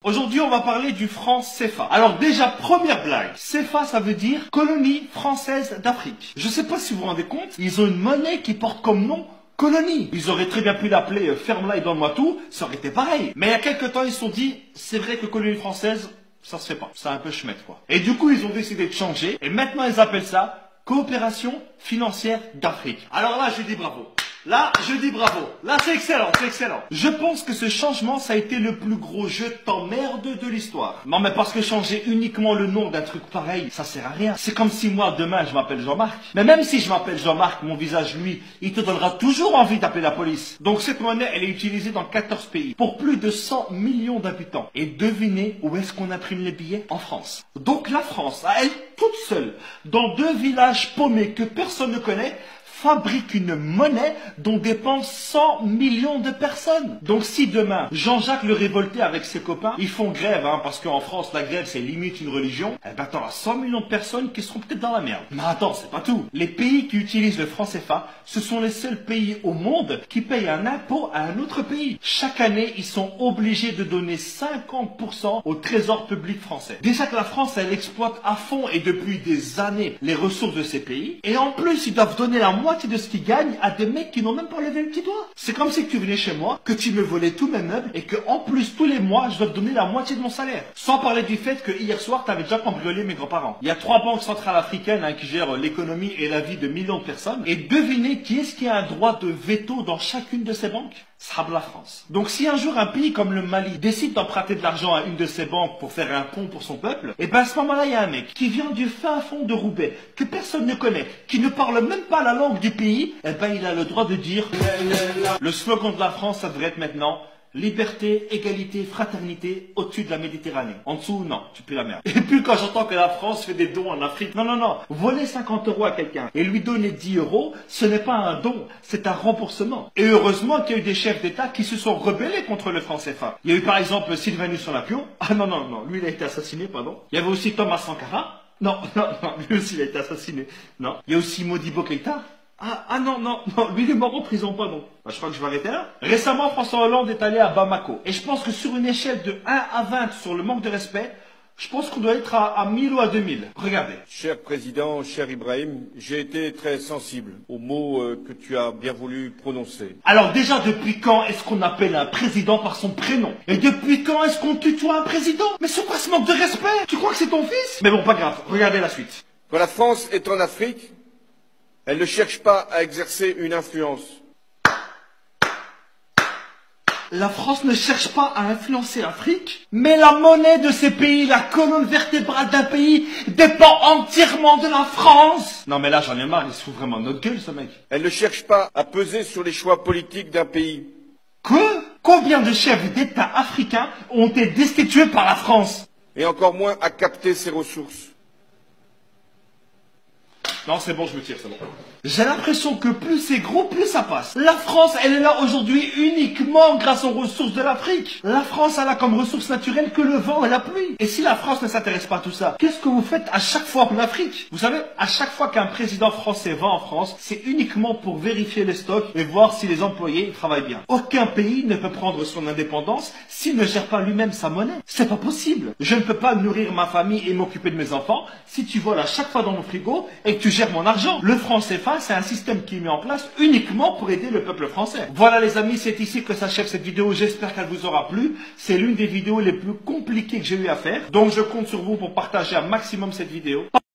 Aujourd'hui, on va parler du franc CFA. Alors déjà, première blague. CFA, ça veut dire colonie française d'Afrique. Je sais pas si vous vous rendez compte, ils ont une monnaie qui porte comme nom colonie. Ils auraient très bien pu l'appeler ferme-la et donne-moi tout, ça aurait été pareil. Mais il y a quelques temps, ils se sont dit, c'est vrai que colonie française, ça se fait pas. C'est un peu chmette, quoi. Et du coup, ils ont décidé de changer. Et maintenant, ils appellent ça coopération financière d'Afrique. Alors là, je dis bravo. Là, je dis bravo. Là, c'est excellent, c'est excellent. Je pense que ce changement, ça a été le plus gros jeu de t'emmerde de l'histoire. Non, mais parce que changer uniquement le nom d'un truc pareil, ça sert à rien. C'est comme si moi, demain, je m'appelle Jean-Marc. Mais même si je m'appelle Jean-Marc, mon visage, lui, il te donnera toujours envie d'appeler la police. Donc cette monnaie, elle est utilisée dans 14 pays, pour plus de 100 millions d'habitants. Et devinez où est-ce qu'on imprime les billets? En France. Donc la France, à elle toute seule, dans 2 villages paumés que personne ne connaît, fabrique une monnaie dont dépendent 100 millions de personnes. Donc si demain, Jean-Jacques le révolté avec ses copains, ils font grève, parce qu'en France, la grève, c'est limite une religion, eh ben t'auras 100 millions de personnes qui seront peut-être dans la merde. Mais attends, c'est pas tout. Les pays qui utilisent le franc CFA, ce sont les seuls pays au monde qui payent un impôt à un autre pays. Chaque année, ils sont obligés de donner 50% au trésor public français. Déjà que la France, elle exploite à fond et depuis des années les ressources de ces pays, et en plus, ils doivent donner la moitié de ce qu'ils gagnent à des mecs qui n'ont même pas levé le petit doigt. C'est comme si tu venais chez moi, que tu me volais tous mes meubles et que en plus tous les mois je dois te donner la moitié de mon salaire. Sans parler du fait que hier soir tu avais déjà cambriolé mes grands-parents. Il y a 3 banques centrales africaines qui gèrent l'économie et la vie de millions de personnes. Et devinez qui est-ce qui a un droit de veto dans chacune de ces banques? Ça sera la France. Donc si un jour un pays comme le Mali décide d'emprunter de l'argent à une de ces banques pour faire un pont pour son peuple, et ben à ce moment-là il y a un mec qui vient du fin fond de Roubaix, que personne ne connaît, qui ne parle même pas la langue du pays, et ben il a le droit de dire le slogan de la France, ça devrait être maintenant liberté, égalité, fraternité au-dessus de la Méditerranée. En dessous, non, tu pues la merde. Et puis quand j'entends que la France fait des dons en Afrique, non, voler 50 € à quelqu'un et lui donner 10 €, ce n'est pas un don, c'est un remboursement. Et heureusement qu'il y a eu des chefs d'État qui se sont rebellés contre le franc CFA. Il y a eu par exemple Sylvanus Olympio. Ah non, lui il a été assassiné, pardon. Il y avait aussi Thomas Sankara. Non, lui aussi il a été assassiné. Non. Il y a aussi Modibo Keïta. Non, lui il est mort en prison, pas non. Je crois que je vais arrêter là. Récemment, François Hollande est allé à Bamako. Et je pense que sur une échelle de 1 à 20 sur le manque de respect, je pense qu'on doit être à 1000 ou à 2000. Regardez. Cher Président, cher Ibrahim, j'ai été très sensible aux mots que tu as bien voulu prononcer. Alors déjà, depuis quand est-ce qu'on appelle un président par son prénom? Et depuis quand est-ce qu'on tutoie un président? Mais c'est quoi ce manque de respect? Tu crois que c'est ton fils? Mais bon, pas grave. Regardez la suite. Quand la France est en Afrique, elle ne cherche pas à exercer une influence. La France ne cherche pas à influencer l'Afrique, mais la monnaie de ces pays, la colonne vertébrale d'un pays, dépend entièrement de la France. Non mais là j'en ai marre, il se fout vraiment de notre gueule ce mec. Elle ne cherche pas à peser sur les choix politiques d'un pays. Quoi? Combien de chefs d'État africains ont été destitués par la France? Et encore moins à capter ses ressources. Non, c'est bon, je me tire, c'est bon. J'ai l'impression que plus c'est gros, plus ça passe. La France, elle est là aujourd'hui uniquement grâce aux ressources de l'Afrique. La France, elle a comme ressource naturelle que le vent et la pluie. Et si la France ne s'intéresse pas à tout ça, qu'est-ce que vous faites à chaque fois en Afrique? Vous savez, à chaque fois qu'un président français va en France, c'est uniquement pour vérifier les stocks et voir si les employés travaillent bien. Aucun pays ne peut prendre son indépendance s'il ne gère pas lui-même sa monnaie. C'est pas possible. Je ne peux pas nourrir ma famille et m'occuper de mes enfants si tu voles à chaque fois dans mon frigo et que tu gères mon argent. Le franc CFA, c'est un système qui est mis en place uniquement pour aider le peuple français. Voilà les amis, c'est ici que s'achève cette vidéo. J'espère qu'elle vous aura plu. C'est l'une des vidéos les plus compliquées que j'ai eu à faire. Donc je compte sur vous pour partager un maximum cette vidéo.